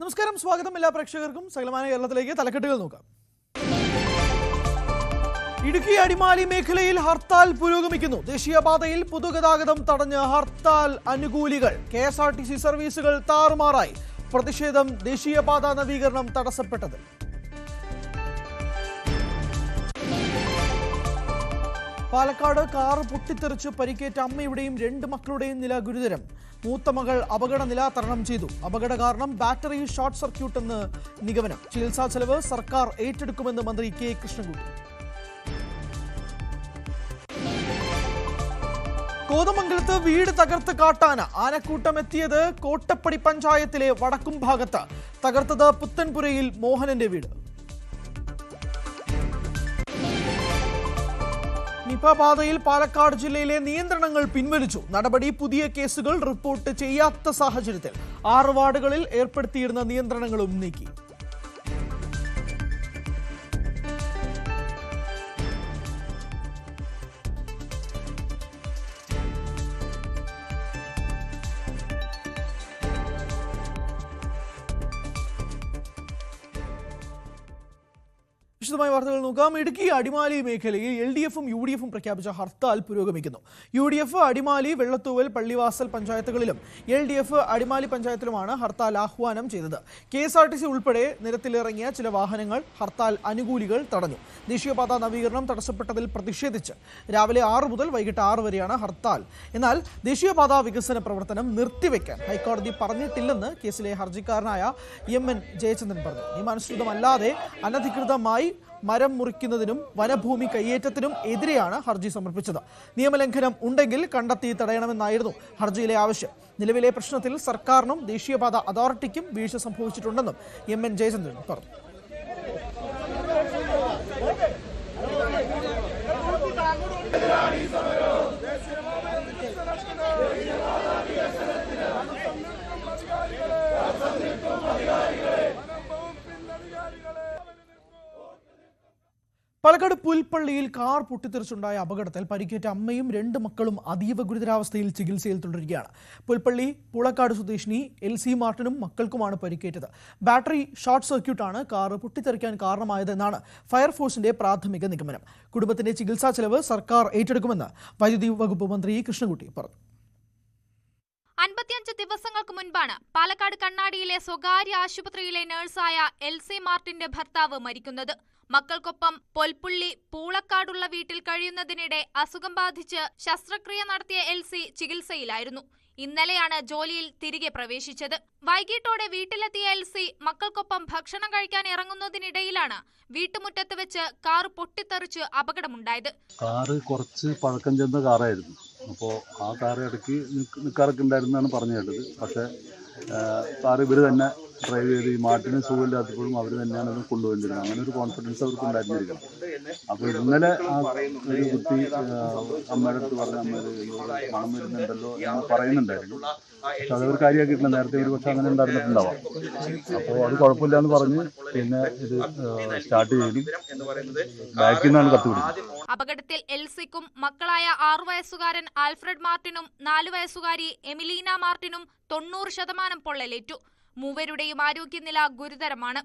നമസ്കാരം, സ്വാഗതം എല്ലാ പ്രേക്ഷകർക്കും. സകലമാന കേരളത്തിലേക്ക് തലക്കെട്ടുകൾ നോക്കാം. ഇടുക്കി അടിമാലി മേഖലയിൽ ഹർത്താൽ പുരോഗമിക്കുന്നു. ദേശീയപാതയിൽ പൊതുഗതാഗതം തടഞ്ഞ് ഹർത്താൽ അനുകൂലികൾ. KSRTC സർവീസുകൾ താറുമാറായി. പ്രതിഷേധം ദേശീയപാത നവീകരണം തടസ്സപ്പെട്ടത്. പാലക്കാട് കാർ പൊട്ടിത്തെറിച്ച് പരിക്കേറ്റ അമ്മയുടെയും 2 മക്കളുടെയും നില ഗുരുതരം. മൂത്ത മകൾ അപകടനില തരണം ചെയ്തു. അപകട കാരണം ബാറ്ററി ഷോർട്ട് സർക്യൂട്ട് എന്ന് നിഗമനം. ചികിത്സാ ചെലവ് സർക്കാർ ഏറ്റെടുക്കുമെന്ന് മന്ത്രി കെ കൃഷ്ണൻകുട്ടി. കോതമംഗലത്ത് വീട് തകർത്ത് കാട്ടാന. ആനക്കൂട്ടം എത്തിയത് കോട്ടപ്പടി പഞ്ചായത്തിലെ വടക്കും ഭാഗത്ത്. തകർത്തത് പുത്തൻപുരയിൽ മോഹനന്റെ വീട്. നിപ പാതയിൽ പാലക്കാട് ജില്ലയിലെ നിയന്ത്രണങ്ങൾ പിൻവലിച്ചു. നടപടി പുതിയ കേസുകൾ റിപ്പോർട്ട് ചെയ്യാത്ത സാഹചര്യത്തിൽ 6 വാർഡുകളിൽ ഏർപ്പെടുത്തിയിരുന്ന നിയന്ത്രണങ്ങളും നീക്കി. വിശദമായ വാർത്തകൾ നോക്കാം. ഇടുക്കി അടിമാലി മേഖലയിൽ LDF-ഉം UDF-ഉം പ്രഖ്യാപിച്ച ഹർത്താൽ പുരോഗമിക്കുന്നു. UDF അടിമാലി, വെള്ളത്തൂവൽ, പള്ളിവാസൽ പഞ്ചായത്തുകളിലും LDF അടിമാലി പഞ്ചായത്തിലുമാണ് ഹർത്താൽ ആഹ്വാനം ചെയ്തത്. KSRTC ഉൾപ്പെടെ നിരത്തിലിറങ്ങിയ ചില വാഹനങ്ങൾ ഹർത്താൽ അനുകൂലികൾ തടഞ്ഞു. ദേശീയപാത നവീകരണം തടസ്സപ്പെട്ടതിൽ പ്രതിഷേധിച്ച് രാവിലെ 6 മുതൽ വൈകിട്ട് 6 വരെയാണ് ഹർത്താൽ. എന്നാൽ ദേശീയപാത വികസന പ്രവർത്തനം നിർത്തിവെക്കാൻ ഹൈക്കോടതി പറഞ്ഞിട്ടില്ലെന്ന് കേസിലെ ഹർജിക്കാരനായ MN ജയചന്ദ്രൻ പറഞ്ഞു. നിയമാനുസൃതമല്ലാതെ അനധികൃതമായി മരം മുറിക്കുന്നതിനും വനഭൂമി കയ്യേറ്റത്തിനും എതിരെയാണ് ഹർജി സമർപ്പിച്ചത്. നിയമലംഘനം ഉണ്ടെങ്കിൽ കണ്ടെത്തി തടയണമെന്നായിരുന്നു ഹർജിയിലെ ആവശ്യം. നിലവിലെ പ്രശ്നത്തിൽ സർക്കാരിനും ദേശീയപാത അതോറിറ്റിക്കും വീഴ്ച സംഭവിച്ചിട്ടുണ്ടെന്നും MN ജയചന്ദ്രൻ പറഞ്ഞു. പാലക്കാട് പുൽപ്പള്ളിയിൽ കാർ പൊട്ടിത്തെറിച്ചുണ്ടായ അപകടത്തിൽ പരിക്കേറ്റ അമ്മയും 2 മക്കളും അതീവ ഗുരുതരാവസ്ഥയിൽ ചികിത്സയിൽ തുടരുകയാണ്. പുൽപ്പള്ളി പൂളക്കാട് സ്വദേശിനി LC മാർട്ടിനും മക്കൾക്കുമാണ് പരിക്കേറ്റത്. ബാറ്ററി ഷോർട്ട് സർക്യൂട്ടാണ് കാർ പൊട്ടിത്തെറിക്കാൻ കാരണമായതെന്നാണ് ഫയർഫോഴ്സിന്റെ പ്രാഥമിക നിഗമനം. കുടുംബത്തിന്റെ ചികിത്സാ ചെലവ് സർക്കാർ ഏറ്റെടുക്കുമെന്ന് വൈദ്യുതി വകുപ്പ് മന്ത്രി കൃഷ്ണൻകുട്ടി പറഞ്ഞു. 55 ദിവസങ്ങൾക്ക് മുൻപാണ് പാലക്കാട് കണ്ണാടിയിലെ സ്വകാര്യ ആശുപത്രിയിലെ നഴ്സായ LC മാർട്ടിന്റെ ഭർത്താവ് മരിക്കുന്നത്. മക്കൾക്കൊപ്പം പൊൽപ്പുള്ളി പൂളക്കാടുള്ള വീട്ടിൽ കഴിയുന്നതിനിടെ അസുഖം ബാധിച്ച് ശസ്ത്രക്രിയ നടത്തിയ LC ചികിത്സയിലായിരുന്നു. ഇന്നലെയാണ് ജോലിയിൽ തിരികെ പ്രവേശിച്ചത്. വൈകിട്ടോടെ വീട്ടിലെത്തിയ LC മക്കൾക്കൊപ്പം ഭക്ഷണം കഴിക്കാൻ ഇറങ്ങുന്നതിനിടയിലാണ് വീട്ടുമുറ്റത്ത് വെച്ച് കാർ പൊട്ടിത്തെറിച്ച് അപകടമുണ്ടായത്. കാറ് കുറച്ച് പഴക്കം ചെന്ന കാറായിരുന്നു. അപ്പോൾ ആ കാർ ഇടയ്ക്ക് നിൽക്കാറൊക്കെ ഉണ്ടായിരുന്നാണ് പറഞ്ഞു കേട്ടത്. പക്ഷേ കാർ ഇവർ തന്നെ ഡ്രൈവ് ചെയ്ത് ഈ മാട്ടിന് സുഖമില്ലാത്തപ്പോഴും അവർ തന്നെയാണ് ഇത് കൊണ്ടുവന്നിരുന്നത്. അങ്ങനെ ഒരു കോൺഫിഡൻസ് അവർക്ക് ഉണ്ടായിരുന്നിരിക്കണം. അപ്പോൾ ഇന്നലെ ആ ഒരു കുട്ടി അമ്മയുടെ അടുത്ത് പറഞ്ഞ അമ്മ പണം വരുന്നുണ്ടല്ലോ എന്ന് പറയുന്നുണ്ടായിരുന്നു. പക്ഷെ അതവർ കാര്യമാക്കിയിട്ടില്ല. നേരത്തെ ഒരു പക്ഷെ അങ്ങനെ ഉണ്ടായിരുന്നിട്ടുണ്ടാവാം. അപ്പോൾ അത് കുഴപ്പമില്ല എന്ന് പറഞ്ഞ് പിന്നെ ഇത് സ്റ്റാർട്ട് ചെയ്തു. ബാക്കിൽ നിന്നാണ് കത്ത് പിടിച്ചത്. അപകടത്തിൽ LCക്കും മക്കളായ 6 വയസ്സുകാരൻ ആൽഫ്രഡ് മാർട്ടിനും 4 വയസ്സുകാരി എമിലീന മാർട്ടിനും 90% പൊള്ളലേറ്റു. മൂവരുടെയും ആരോഗ്യനില ഗുരുതരമാണ്.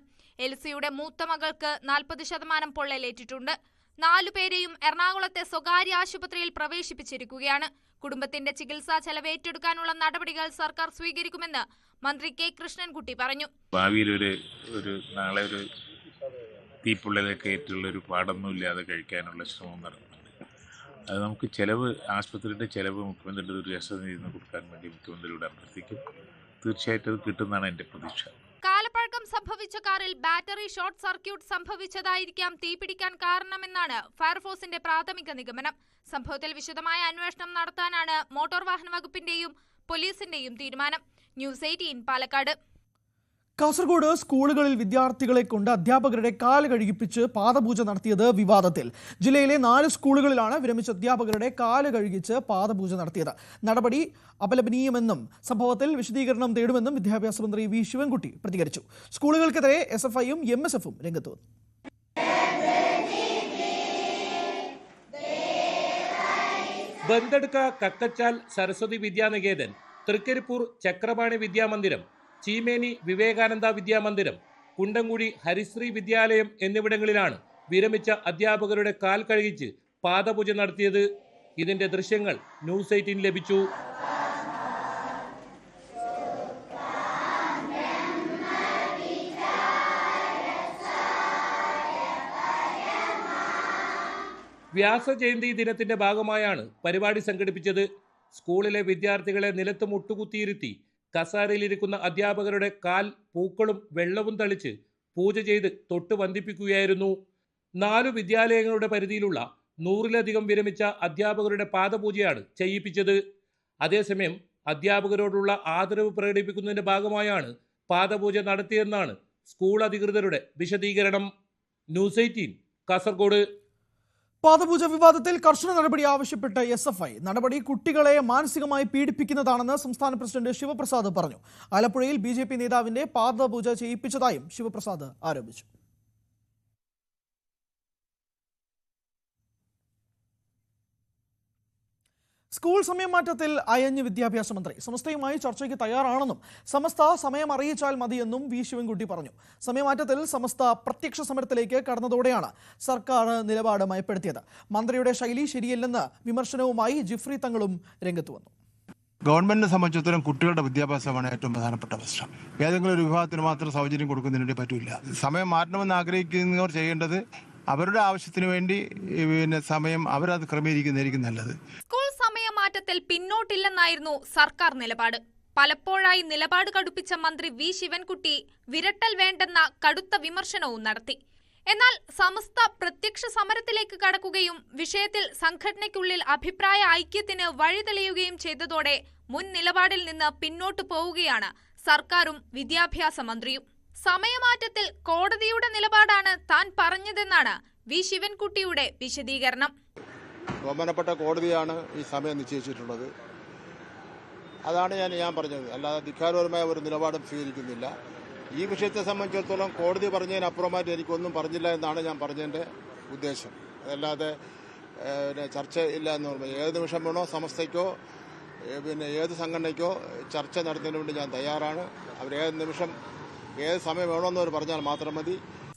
LCയുടെ മൂത്ത മകൾക്ക് 40% പൊള്ളലേറ്റിട്ടുണ്ട്. 4 പേരെയും എറണാകുളത്തെ സ്വകാര്യ ആശുപത്രിയിൽ പ്രവേശിപ്പിച്ചിരിക്കുകയാണ്. കുടുംബത്തിന്റെ ചികിത്സാ ചെലവ് ഏറ്റെടുക്കാനുള്ള നടപടികൾ സർക്കാർ സ്വീകരിക്കുമെന്ന് മന്ത്രി കെ കൃഷ്ണൻകുട്ടി പറഞ്ഞു. ഭാവിയിൽ നാളെ ഒരു തീപ്പൊള്ളലൊക്കെ ഏറ്റുള്ളൊരു പാടൊന്നുമില്ലാതെ കഴിക്കാനുള്ള ശ്രമം നടത്തുന്നുണ്ട്. അത് നമുക്ക് ആശുപത്രിയുടെ ചെലവ് മുഖ്യമന്ത്രിയുടെ ദുരിതാശ്വാസ നിധി കൊടുക്കാൻ വേണ്ടി മുഖ്യമന്ത്രിയോട് അഭ്യർത്ഥിക്കും. തീർച്ചയായിട്ടും അത് കിട്ടുമെന്നാണ് എൻ്റെ പ്രതീക്ഷ. കാലപ്പഴക്കം സംഭവിച്ച കാറിൽ ബാറ്ററി ഷോർട്ട് സർക്യൂട്ട് സംഭവിച്ചതായിരിക്കാം തീപിടിക്കാൻ കാരണമെന്നാണ് ഫയർഫോഴ്സിന്റെ പ്രാഥമിക നിഗമനം. സംഭവത്തിൽ വിശദമായ അന്വേഷണം നടത്താനാണ് മോട്ടോർ വാഹന വകുപ്പിന്റെയും പോലീസിന്റെയും തീരുമാനം. ന്യൂസ് 18 പാലക്കാട്. കാസർഗോഡ് സ്കൂളുകളിൽ വിദ്യാർത്ഥികളെ കൊണ്ട് അധ്യാപകരുടെ കാല് കഴുകിപ്പിച്ച് പാദപൂജ നടത്തിയത് വിവാദത്തിൽ. ജില്ലയിലെ 4 സ്കൂളുകളിലാണ് വിരമിച്ച അധ്യാപകരുടെ കാല് കഴുകിച്ച് പാദപൂജ നടത്തിയത്. നടപടി അപലപനീയമെന്നും സംഭവത്തിൽ വിശദീകരണം തേടുമെന്നും വിദ്യാഭ്യാസ മന്ത്രി വി ശിവൻകുട്ടി പ്രതികരിച്ചു. സ്കൂളുകൾക്കെതിരെ SFI-യും MSF-ഉം രംഗത്ത് വന്നു. ബന്തെടുക്ക കക്കച്ചാൽ സരസ്വതി വിദ്യാനികേതൻ, തൃക്കരിപ്പൂർ ചക്രപാണി വിദ്യാമന്ദിരം, ചീമേനി വിവേകാനന്ദ വിദ്യാമന്ദിരം, കുണ്ടംകുഴി ഹരിശ്രീ വിദ്യാലയം എന്നിവിടങ്ങളിലാണ് വിരമിച്ച അധ്യാപകരുടെ കാൽ കഴുകിച്ച് പാദപൂജ നടത്തിയത്. ഇതിന്റെ ദൃശ്യങ്ങൾ ന്യൂസ് 18 ലഭിച്ചു. വ്യാസജയന്തി ദിനത്തിന്റെ ഭാഗമായാണ് പരിപാടി സംഘടിപ്പിച്ചത്. സ്കൂളിലെ വിദ്യാർത്ഥികളെ നിലത്ത് മുട്ടുകുത്തിയിരുത്തി കസാരയിലിരിക്കുന്ന അധ്യാപകരുടെ കാൽ പൂക്കളും വെള്ളവും തളിച്ച് പൂജ ചെയ്ത് തൊട്ട് വന്ദിപ്പിക്കുകയായിരുന്നു. 4 വിദ്യാലയങ്ങളുടെ പരിധിയിലുള്ള 100-ലധികം വിരമിച്ച അധ്യാപകരുടെ പാദപൂജയാണ് ചെയ്യിപ്പിച്ചത്. അതേസമയം അധ്യാപകരോടുള്ള ആദരവ് പ്രകടിപ്പിക്കുന്നതിന്റെ ഭാഗമായാണ് പാദപൂജ നടത്തിയെന്നാണ് സ്കൂൾ അധികൃതരുടെ വിശദീകരണം. ന്യൂസ് 18 കാസർഗോഡ്. പാദപൂജ വിവാദത്തിൽ കർശന നടപടി ആവശ്യപ്പെട്ട് SFI. നടപടി കുട്ടികളെ മാനസികമായി പീഡിപ്പിക്കുന്നതാണെന്ന് സംസ്ഥാന പ്രസിഡന്റ് ശിവപ്രസാദ് പറഞ്ഞു. ആലപ്പുഴയിൽ BJP നേതാവിന്റെ പാദപൂജ ചെയ്യിപ്പിച്ചതായും ശിവപ്രസാദ് ആരോപിച്ചു. സ്കൂൾ സമയമാറ്റത്തിൽ അയഞ്ഞ് വിദ്യാഭ്യാസ മന്ത്രി. സമസ്തയുമായി ചർച്ചയ്ക്ക് തയ്യാറാണെന്നും സമസ്ത സമയം അറിയിച്ചാൽ മതിയെന്നും വി ശിവൻകുട്ടി പറഞ്ഞു. സമയമാറ്റത്തിൽ സമസ്ത പ്രത്യക്ഷ സമരത്തിലേക്ക് കടന്നതോടെയാണ് സർക്കാർ നിലപാട് മയപ്പെടുത്തിയത്. മന്ത്രിയുടെ ശൈലി ശരിയല്ലെന്ന് വിമർശനവുമായി ജിഫ്രി തങ്ങളും രംഗത്ത് വന്നു. ഗവൺമെന്റിനെ സംബന്ധിച്ചിടത്തോളം കുട്ടികളുടെ വിദ്യാഭ്യാസമാണ് ഏറ്റവും പ്രധാനപ്പെട്ട പ്രശ്നം. ഏതെങ്കിലും ഒരു വിഭാഗത്തിന് മാത്രം സൗകര്യം കൊടുക്കുന്നതിന് പറ്റില്ല. സമയം മാറ്റണമെന്ന് ആഗ്രഹിക്കുന്നവർ ചെയ്യേണ്ടത് അവരുടെ ആവശ്യത്തിന് വേണ്ടി സമയം അവരത് ക്രമീകരിക്കുന്നതായിരിക്കും നല്ലത്. സ്കൂൾ സമയമാറ്റത്തിൽ പിന്നോട്ടില്ലെന്നായിരുന്നു സർക്കാർ നിലപാട്. പലപ്പോഴായി നിലപാട് കടുപ്പിച്ച മന്ത്രി വി ശിവൻകുട്ടി വിരട്ടൽ വേണ്ടെന്ന കടുത്ത വിമർശനവും നടത്തി. എന്നാൽ സമസ്ത പ്രത്യക്ഷ സമരത്തിലേക്ക് കടക്കുകയും വിഷയത്തിൽ സംഘടനയ്ക്കുള്ളിൽ അഭിപ്രായ ഐക്യത്തിന് വഴിതെളിയുകയും ചെയ്തതോടെ മുൻ നിലപാടിൽ നിന്ന് പിന്നോട്ടു പോവുകയാണ് സർക്കാരും വിദ്യാഭ്യാസ മന്ത്രിയും. സമയമാറ്റത്തിൽ കോടതിയുടെ നിലപാടാണ് താൻ പറഞ്ഞതെന്നാണ് വി ശിവൻകുട്ടിയുടെ വിശദീകരണം. ബഹുമാനപ്പെട്ട കോടതിയാണ് ഈ സമയം നിശ്ചയിച്ചിട്ടുള്ളത്. അതാണ് ഞാൻ പറഞ്ഞത്. അല്ലാതെ ധിക്കാരപരമായ ഒരു നിലപാടും സ്വീകരിക്കുന്നില്ല. ഈ വിഷയത്തെ സംബന്ധിച്ചിടത്തോളം കോടതി പറഞ്ഞതിനപ്പുറമായിട്ട് എനിക്കൊന്നും പറഞ്ഞില്ല എന്നാണ് ഞാൻ പറഞ്ഞതിൻ്റെ ഉദ്ദേശം. അതല്ലാതെ ചർച്ച ഇല്ല എന്ന് പറയുമ്പോൾ ഏത് നിമിഷം വേണോ സമസ്തയ്ക്കോ ഏത് സംഘടനയ്ക്കോ ചർച്ച നടത്തുന്നതിന് വേണ്ടി ഞാൻ തയ്യാറാണ്. അവരേത് നിമിഷം ഏത് സമയം വേണമെന്ന് അവർ പറഞ്ഞാൽ മാത്രം മതി.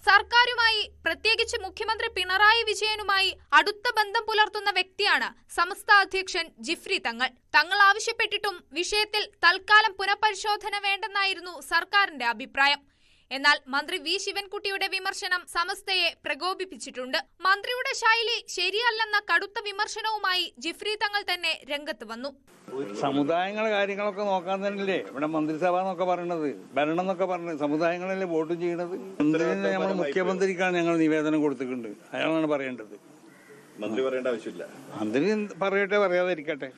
സർക്കാരുമായി പ്രത്യേകിച്ച് മുഖ്യമന്ത്രി പിണറായി വിജയനുമായി അടുത്ത ബന്ധം പുലർത്തുന്ന വ്യക്തിയാണ് സമസ്ത അധ്യക്ഷൻ ജിഫ്രി തങ്ങൾ. തങ്ങൾ ആവശ്യപ്പെട്ടിട്ടും വിഷയത്തിൽ തൽക്കാലം പുനഃപരിശോധന വേണ്ടെന്നായിരുന്നു സർക്കാരിന്റെ അഭിപ്രായം. എന്നാൽ മന്ത്രി വി ശിവൻകുട്ടിയുടെ വിമർശനം സമസ്തയെ പ്രകോപിപ്പിച്ചിട്ടുണ്ട്. മന്ത്രിയുടെ ശൈലി ശരിയല്ലെന്ന കടുത്ത വിമർശനവുമായി ജിഫ്രി തങ്ങൾ തന്നെ രംഗത്ത് വന്നു. സമുദായങ്ങളെ കാര്യങ്ങളൊക്കെ നോക്കാൻ തന്നെയല്ലേ ഇവിടെ മന്ത്രിസഭ എന്നൊക്കെ പറയുന്നത്, ഭരണം എന്നൊക്കെ പറഞ്ഞത് സമുദായങ്ങളല്ലേ വോട്ടും ചെയ്യണത്. മന്ത്രിനെ നമ്മൾ മുഖ്യമന്ത്രിക്കാണ് ഞങ്ങൾ നിവേദനം കൊടുത്തിട്ടുണ്ട്. അയാളാണ് പറയേണ്ടത്. മന്ത്രി പറയേണ്ട ആവശ്യമില്ല. മന്ത്രി പറയട്ടെ, പറയാതിരിക്കട്ടെ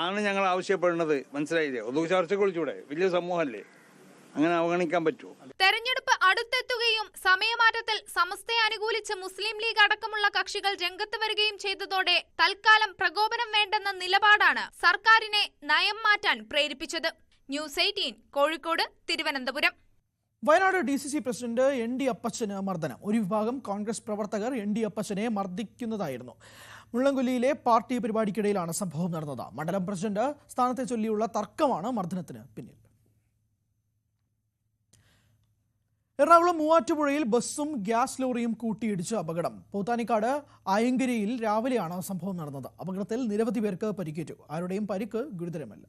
ആണ് ഞങ്ങൾ ആവശ്യപ്പെടുന്നത്. മനസ്സിലായില്ലേ? ഒന്നും ചർച്ചയ്ക്ക് വിളിച്ചൂടെ? വലിയ സമൂഹമല്ലേ, അങ്ങനെ അവഗണിക്കാൻ പറ്റുമോ? തെരഞ്ഞെടുപ്പ് അടുത്തെത്തുകയും സമയമാറ്റത്തിൽ സമസ്തയെ അനുകൂലിച്ച് മുസ്ലിം ലീഗ് അടക്കമുള്ള കക്ഷികൾ രംഗത്ത് വരികയും ചെയ്തതോടെ തൽക്കാലം പ്രകോപനം വേണ്ടെന്ന നിലപാടാണ് സർക്കാരിനെ നയം മാറ്റാൻ പ്രേരിപ്പിച്ചത്. News 18 Kozhikode, Thiruvananthapuram. Wayanad DCC president ND അപ്പച്ചന് മർദ്ദനം. ഒരു വിഭാഗം കോൺഗ്രസ് പ്രവർത്തകർ ND അപ്പച്ചനെ മർദ്ദിക്കുന്നതായിരുന്നു. മുള്ളൻകൊല്ലിയിലെ പാർട്ടി പരിപാടിക്കിടയിലാണ് സംഭവം നടന്നത്. മണ്ഡലം പ്രസിഡന്റ് സ്ഥാനത്തെ ചൊല്ലിയുള്ള തർക്കമാണ് മർദ്ദനത്തിന് പിന്നിൽ. എറണാകുളം മൂവാറ്റുപുഴയിൽ ബസ്സും ഗ്യാസ് ലോറിയും കൂട്ടിയിടിച്ച് അപകടം. പോത്താനിക്കാട് ആയങ്കരിയിൽ രാവിലെയാണ് സംഭവം നടന്നത്. അപകടത്തിൽ നിരവധി പേർക്ക് പരിക്കേറ്റു. ആരുടെയും പരിക്ക് ഗുരുതരമല്ല.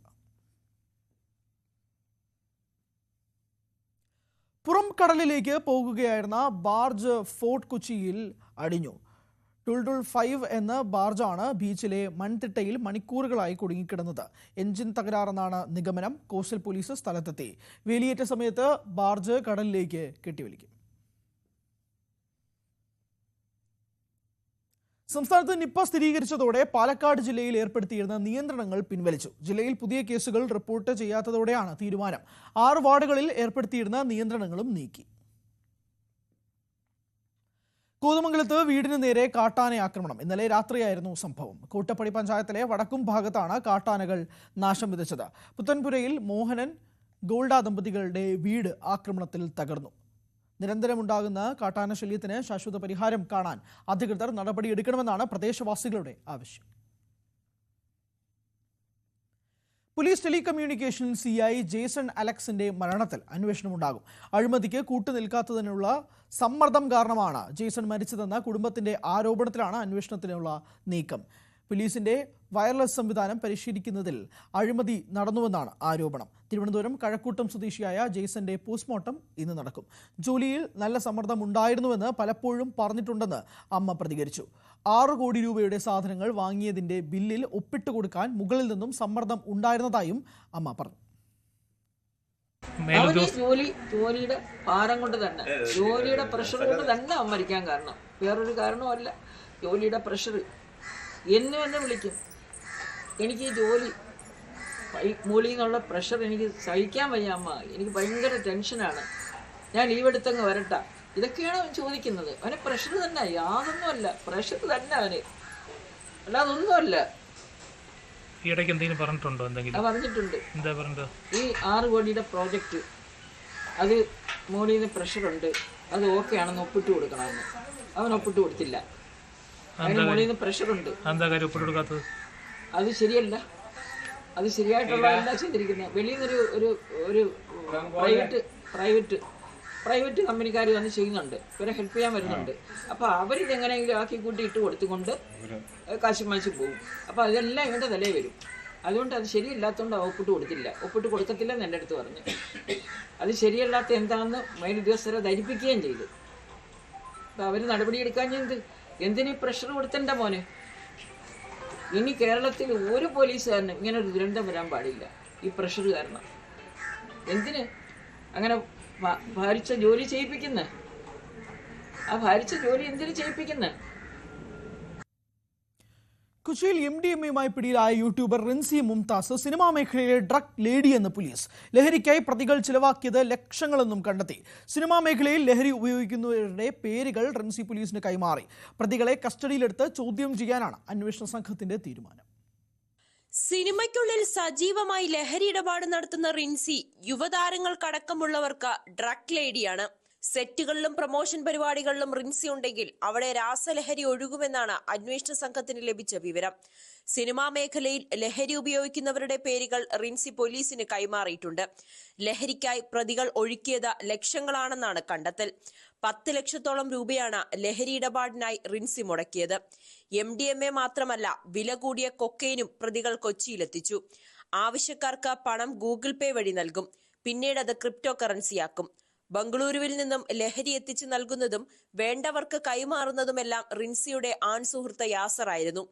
പുറം കടലിലേക്ക് പോകുകയായിരുന്ന ബാർജ് ഫോർട്ട് കൊച്ചിയിൽ അടിഞ്ഞു. ടുൾഡുൾ 5 എന്ന ബാർജാണ് ബീച്ചിലെ മൺതിട്ടയിൽ മണിക്കൂറുകളായി കുടുങ്ങിക്കിടന്നത്. എഞ്ചിൻ തകരാറെന്നാണ് നിഗമനം. കോസ്റ്റൽ പോലീസ് സ്ഥലത്തെത്തി. വേലിയേറ്റ സമയത്ത് ബാർജ് കടലിലേക്ക് കെട്ടിവലിക്കും. സംസ്ഥാനത്ത് നിപ്പ സ്ഥിരീകരിച്ചതോടെ പാലക്കാട് ജില്ലയിൽ ഏർപ്പെടുത്തിയിരുന്ന നിയന്ത്രണങ്ങൾ പിൻവലിച്ചു. ജില്ലയിൽ പുതിയ കേസുകൾ റിപ്പോർട്ട് ചെയ്യാത്തതോടെയാണ് തീരുമാനം. 6 വാർഡുകളിൽ ഏർപ്പെടുത്തിയിരുന്ന നിയന്ത്രണങ്ങളും നീക്കി. കോതമംഗലത്ത് വീടിന് നേരെ കാട്ടാന ആക്രമണം. ഇന്നലെ രാത്രിയായിരുന്നു സംഭവം. കൂട്ടപ്പടി പഞ്ചായത്തിലെ വടക്കും ഭാഗത്താണ് കാട്ടാനകൾ നാശം വിതച്ചത്. പുത്തൻപുരയിൽ മോഹനൻ ഗോൾഡ ദമ്പതികളുടെ വീട് ആക്രമണത്തിൽ തകർന്നു. നിരന്തരമുണ്ടാകുന്ന കാട്ടാന ശല്യത്തിന് ശാശ്വത പരിഹാരം കാണാൻ അധികൃതർ നടപടിയെടുക്കണമെന്നാണ് പ്രദേശവാസികളുടെ ആവശ്യം. പോലീസ് ടെലികമ്മ്യൂണിക്കേഷൻ CI ജേസൺ അലക്സിന്റെ മരണത്തിൽ അന്വേഷണമുണ്ടാകും. അഴിമതിക്ക് കൂട്ടുനിൽക്കാത്തതിനുള്ള സമ്മർദ്ദം കാരണമാണ് ജേസൺ മരിച്ചതെന്ന കുടുംബത്തിന്റെ ആരോപണത്തിലാണ് അന്വേഷണത്തിനുള്ള നീക്കം. പോലീസിന്റെ വയർലെസ് സംവിധാനം പരിശീലിക്കുന്നതിൽ അഴിമതി നടന്നുവെന്നാണ് ആരോപണം. തിരുവനന്തപുരം കഴക്കൂട്ടം സ്വദേശിയായ ജേസന്റെ പോസ്റ്റ്മോർട്ടം ഇന്ന് നടക്കും. ജോലിയിൽ നല്ല സമ്മർദ്ദം ഉണ്ടായിരുന്നുവെന്ന് പലപ്പോഴും പറഞ്ഞിട്ടുണ്ടെന്ന് അമ്മ പ്രതികരിച്ചു. 6 കോടി രൂപയുടെ സാധനങ്ങൾ വാങ്ങിയതിന്റെ ബില്ലിൽ ഒപ്പിട്ട് കൊടുക്കാൻ മുകളിൽ നിന്നും സമ്മർദ്ദം ഉണ്ടായിരുന്നതായും അമ്മ പറഞ്ഞു. ജോലിയുടെ ഭാരം കൊണ്ട് തന്നെ, ജോലിയുടെ പ്രഷർ കൊണ്ട് തന്നെ അവൻ മരിക്കാൻ കാരണം, വേറൊരു കാരണമല്ല. ജോലിയുടെ പ്രഷർ എന്നെ വിളിക്കും. എനിക്ക് ഈ ജോലി മൂലി എന്നുള്ള പ്രഷർ എനിക്ക് സഹിക്കാൻ വയ്യ അമ്മ, എനിക്ക് ഭയങ്കര ടെൻഷനാണ്, ഞാൻ ലീവ് എടുത്തങ്ങ് വരട്ട. ഇതൊക്കെയാണ് അവൻ ചോദിക്കുന്നത്. അവന് പ്രഷർ തന്നെ, യാതൊന്നുമല്ല, പ്രഷർ തന്നെ അവന്, അല്ലാതൊന്നുമല്ല. ഇടയ്ക്ക് എന്തെങ്കിലും പറഞ്ഞിട്ടുണ്ടോ? പറഞ്ഞിട്ടുണ്ട്. എന്താ പറഞ്ഞത്? ഈ 6 കോടിയുടെ പ്രോജക്റ്റ്, അത് മോളിൽ നിന്ന് പ്രഷറുണ്ട്, അത് ഓക്കെ ആണെന്ന് ഒപ്പിട്ട് കൊടുക്കണമെന്ന്. അവൻ ഒപ്പിട്ട് കൊടുത്തില്ല. അതിന് മോളിൽ നിന്ന് പ്രഷറുണ്ട്. എന്താ കാര്യം ഒപ്പിട്ട് കൊടുക്കാത്തത്? അത് ശരിയല്ല, അത് ശരിയായിട്ടുള്ളതല്ല ചെയ്തിരിക്കുന്നത്. വെളിയിൽ നിന്നൊരു ഒരു ഒരു പ്രൈവറ്റ് കമ്പനിക്കാർ വന്ന് ചെയ്യുന്നുണ്ട്, ഇവരെ ഹെൽപ്പ് ചെയ്യാൻ വരുന്നുണ്ട്. അപ്പോൾ അവരിതെങ്ങനെയെങ്കിലും ആക്കി കൂട്ടി ഇട്ട് കൊടുത്തുകൊണ്ട് കാശ് മാച്ച് പോകും. അപ്പോൾ അതെല്ലാം ഇവൻ്റെ തലയിൽ വരും. അതുകൊണ്ട് അത് ശരിയല്ലാത്തതുകൊണ്ട് ഒപ്പിട്ട് കൊടുത്തില്ല, ഒപ്പിട്ട് കൊടുക്കത്തില്ലെന്ന് എൻ്റെ അടുത്ത് പറഞ്ഞു. അത് ശരിയല്ലാത്ത എന്താണെന്ന് മേലുദ്യോഗസ്ഥരെ ധരിപ്പിക്കുകയും ചെയ്തു. അപ്പോൾ അവർ നടപടിയെടുക്കാൻ എന്തിനീ പ്രഷർ കൊടുത്തണ്ട മോനെ. ഇനി കേരളത്തിൽ ഒരു പോലീസുകാരനും ഇങ്ങനെ ഒരു ദുരന്തം വരാൻ പാടില്ല ഈ പ്രഷർ കാരണം. എന്തിന് അങ്ങനെ ഭാരിച്ച ജോലി ചെയ്യിപ്പിക്കുന്നത്? ആ ഭാരിച്ച ജോലി എന്തിനു ചെയ്യിപ്പിക്കുന്നത്? കൊച്ചിയിൽ MDMA-യുമായി പിടിയിലായ യൂട്യൂബർ റിൻസി മുംതാസ് സിനിമാ മേഖലയിലെ ഡ്രഗ് ലേഡി എന്ന് പോലീസ്. ലഹരിക്കായി പ്രതികൾ ചിലവാക്കിയത് ലക്ഷങ്ങളെന്നും കണ്ടെത്തി. സിനിമാ മേഖലയിൽ ലഹരി ഉപയോഗിക്കുന്നവരുടെ പേരുകൾ റിൻസി പോലീസിന് കൈമാറി. പ്രതികളെ കസ്റ്റഡിയിലെടുത്ത് ചോദ്യം ചെയ്യാനാണ് അന്വേഷണ സംഘത്തിന്റെ തീരുമാനം. സിനിമയ്ക്കുള്ളിൽ സജീവമായി ലഹരി ഇടപാട് നടത്തുന്ന റിൻസി യുവതാരങ്ങൾക്കടക്കമുള്ളവർക്ക് ഡ്രഗ് ലേഡിയാണ്. സെറ്റുകളിലും പ്രൊമോഷൻ പരിപാടികളിലും റിൻസി ഉണ്ടെങ്കിൽ അവിടെ രാസലഹരി ഒഴുകുമെന്നാണ് അന്വേഷണ സംഘത്തിന് ലഭിച്ച വിവരം. സിനിമാ മേഖലയിൽ ലഹരി ഉപയോഗിക്കുന്നവരുടെ പേരുകൾ റിൻസി പോലീസിന് കൈമാറിയിട്ടുണ്ട്. ലഹരിക്കായി പ്രതികൾ ഒഴുക്കിയത് ലക്ഷങ്ങളാണെന്നാണ് കണ്ടെത്തൽ. 10 ലക്ഷത്തോളം രൂപയാണ് ലഹരി ഇടപാടിനായി റിൻസി മുടക്കിയത്. MDMA മാത്രമല്ല, വില കൂടിയ കൊക്കൈനും പ്രതികൾ കൊച്ചിയിലെത്തിച്ചു. ആവശ്യക്കാർക്ക് പണം ഗൂഗിൾ പേ വഴി നൽകും, പിന്നീട് അത് ക്രിപ്റ്റോ കറൻസിയാക്കും. ബംഗളൂരുവിൽ നിന്നും ലഹരി എത്തിച്ചു നൽകുന്നതും വേണ്ടവർക്ക് കൈമാറുന്നതുമെല്ലാം റിൻസിയുടെ ആൺ സുഹൃത്ത് യാസറായിരുന്നു.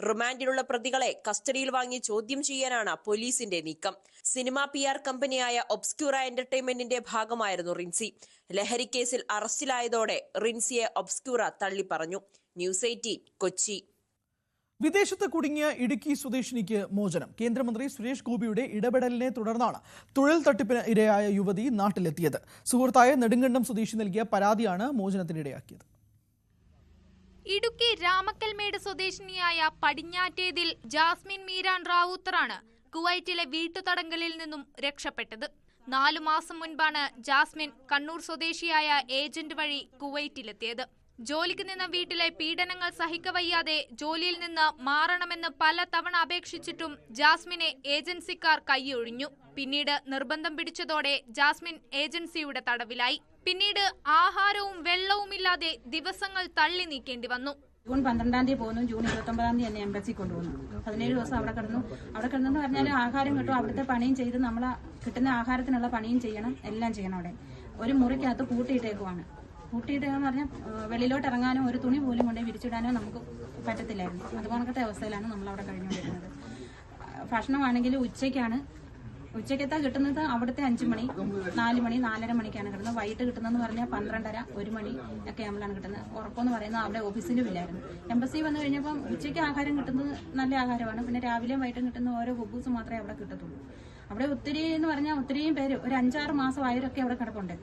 റിമാൻഡിലുള്ള പ്രതികളെ കസ്റ്റഡിയിൽ വാങ്ങി ചോദ്യം ചെയ്യാനാണ് പോലീസിന്റെ നീക്കം. സിനിമാ PR കമ്പനിയായ ഒബ്സ്ക്യൂറ എന്റർടൈൻമെന്റിന്റെ ഭാഗമായിരുന്നു റിൻസി. ലഹരി കേസിൽ അറസ്റ്റിലായതോടെ റിൻസിയെ ഒബ്സ്ക്യൂറ തള്ളിപ്പറഞ്ഞു. ന്യൂസ് 18 കൊച്ചി. വിദേശത്ത് കുടുങ്ങിയ ഇടുക്കി സ്വദേശിനിക്ക് മോചനം. കേന്ദ്രമന്ത്രി സുരേഷ് ഗോപിയുടെ ഇടപെടലിനെ തുടർന്നാണ് തൊഴിൽ തട്ടിപ്പിന് ഇരയായ യുവതി നാട്ടിലെത്തിയത്. സുഹൃത്തായ നെടുങ്കണ്ടം സ്വദേശി നൽകിയ പരാതിയാണ് മോചനത്തിനിടയാക്കിയത്. ഇടുക്കി രാമക്കൽമേട് സ്വദേശിനിയായ പടിഞ്ഞാറ്റേതിൽ ജാസ്മിൻ മീരാൻ റാവുത്തറാണ് കുവൈറ്റിലെ വീട്ടുതടങ്കലിൽ നിന്നും രക്ഷപ്പെട്ടത്. 4 മാസം മുൻപാണ് ജാസ്മിൻ കണ്ണൂർ സ്വദേശിയായ ഏജന്റ് വഴി കുവൈറ്റിലെത്തിയത്. ജോലിക്ക് നിന്ന വീട്ടിലെ പീഡനങ്ങൾ സഹിക്കവയ്യാതെ ജോലിയിൽ നിന്ന് മാറണമെന്ന് പല തവണ അപേക്ഷിച്ചിട്ടും ജാസ്മിനെ ഏജൻസിക്കാർ കൈയൊഴിഞ്ഞു. പിന്നീട് നിർബന്ധം പിടിച്ചതോടെ ജാസ്മിൻ ഏജൻസിയുടെ തടവിലായി. പിന്നീട് ആഹാരവും വെള്ളവുമില്ലാതെ ദിവസങ്ങൾ തള്ളി നീക്കേണ്ടി വന്നു. ജൂൺ 12-ാം തീയതി പോകുന്നു, ജൂൺ 29-ാം തീയതി എന്നെ എംബസി കൊണ്ടുപോകുന്നു. 17 ദിവസം അവിടെ കിടന്നെന്ന് പറഞ്ഞാൽ ആഹാരം കിട്ടും, അവിടുത്തെ പണിയും ചെയ്ത് നമ്മൾ കിട്ടുന്ന ആഹാരത്തിനുള്ള പണിയും ചെയ്യണം, എല്ലാം ചെയ്യണം. അവിടെ ഒരു മുറിക്കകത്ത് പൂട്ടിയിട്ടേക്കുവാണ്. പൂട്ടിയിട്ടെന്ന് പറഞ്ഞാൽ വെളിയിലോട്ട് ഇറങ്ങാനോ ഒരു തുണി പോലും കൊണ്ടേ വിരിച്ചിടാനോ നമുക്ക് പറ്റത്തില്ലായിരുന്നു. അതുപോലത്തെ അവസ്ഥയിലാണ് നമ്മളവിടെ കഴിഞ്ഞുകൊണ്ടിരുന്നത്. ഭക്ഷണമാണെങ്കിൽ ഉച്ചയ്ക്കത്താ കിട്ടുന്നത് അവിടുത്തെ 5 മണി, 4 മണി, 4:30 മണിക്കാണ് കിട്ടുന്നത്. വൈകിട്ട് കിട്ടുന്നതെന്ന് പറഞ്ഞാൽ 12:30, 1 മണി ഒക്കെ ആകുമ്പോഴാണ് കിട്ടുന്നത്. ഉറക്കമെന്ന് പറയുന്നത് അവിടെ ഓഫീസിലും ഇല്ലായിരുന്നു. എംബസി വന്നു കഴിഞ്ഞപ്പം ഉച്ചയ്ക്ക് ആഹാരം കിട്ടുന്നത് നല്ല ആഹാരമാണ്. പിന്നെ രാവിലെയും വൈകിട്ടും കിട്ടുന്ന ഓരോ കുബൂസ് മാത്രമേ അവിടെ കിട്ടത്തുള്ളൂ. അവിടെ ഒത്തിരി എന്ന് പറഞ്ഞാൽ ഒത്തിരിയും പേര്, ഒരു 5-6 മാസം ആയവരൊക്കെ അവിടെ കിടപ്പുണ്ട്.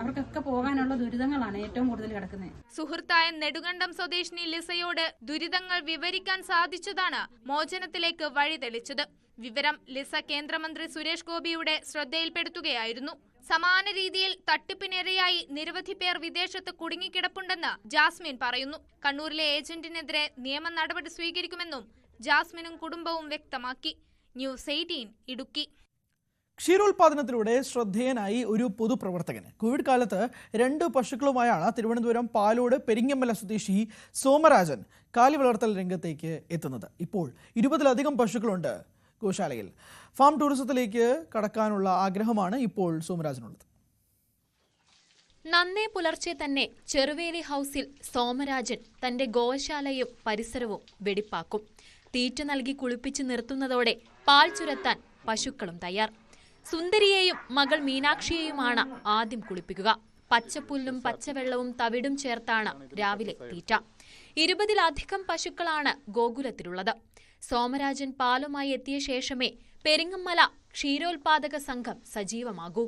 അവർക്കൊക്കെ പോകാനുള്ള ദുരിതങ്ങളാണ് ഏറ്റവും കൂടുതൽ കിടക്കുന്നത്. സുഹൃത്തായ നെടുങ്കണ്ടം സ്വദേശിനി ലിസയോട് ദുരിതങ്ങൾ വിവരിക്കാൻ സാധിച്ചതാണ് മോചനത്തിലേക്ക് വഴിതെളിച്ചത്. വിവരം ലിസ കേന്ദ്രമന്ത്രി സുരേഷ് ഗോപിയുടെ ശ്രദ്ധയിൽപ്പെടുത്തുകയായിരുന്നു. സമാന രീതിയിൽ തട്ടിപ്പിനിരയായി നിരവധി പേർ വിദേശത്ത് കുടുങ്ങിക്കിടപ്പുണ്ടെന്ന് ജാസ്മിൻ പറയുന്നു. കണ്ണൂരിലെ ഏജന്റിനെതിരെ നിയമ നടപടി സ്വീകരിക്കുമെന്നും ജാസ്മിനും കുടുംബവും വ്യക്തമാക്കി. ന്യൂസ് 18 ഇടുക്കി. ക്ഷീരോത്പാദനത്തിലൂടെ ശ്രദ്ധേയനായി ഒരു പൊതുപ്രവർത്തകൻ. കോവിഡ് കാലത്ത് 2 പശുക്കളുമായാണ് തിരുവനന്തപുരം പാലോട് പെരിങ്ങമല സ്വദേശി സോമരാജൻ കാലി വളർത്തൽ രംഗത്തേക്ക് എത്തുന്നത്. ഇപ്പോൾ 20-ലധികം പശുക്കളുണ്ട് ഗോശാലയിൽ. ഫാം ടൂറിസത്തിലേക്ക് കടക്കാനുള്ള ആഗ്രഹമാണ് ഇപ്പോൾ സോമരാജനുള്ളത്. നന്നേ പുലർച്ചെ തന്നെ ചെറുവേലി ഹൌസിൽ സോമരാജൻ തന്റെ ഗോശാലയും പരിസരവും വെടിപ്പാക്കും. തീറ്റ നൽകി കുളിപ്പിച്ച് നിർത്തുന്നതോടെ പാൽ ചുരത്താൻ പശുക്കളും തയ്യാർ. സുന്ദരിയെയും മകൾ മീനാക്ഷിയെയുമാണ് ആദ്യം കുളിപ്പിക്കുക. പച്ചപ്പുല്ലും പച്ചവെള്ളവും തവിടും ചേർത്താണ് രാവിലെ തീറ്റ. 20-ലധികം പശുക്കളാണ് ഗോകുലത്തിലുള്ളത്. സോമരാജൻ പാലുമായി എത്തിയ ശേഷമേ പെരിങ്ങമല ക്ഷീരോത്പാദക സംഘം സജീവമാകൂ.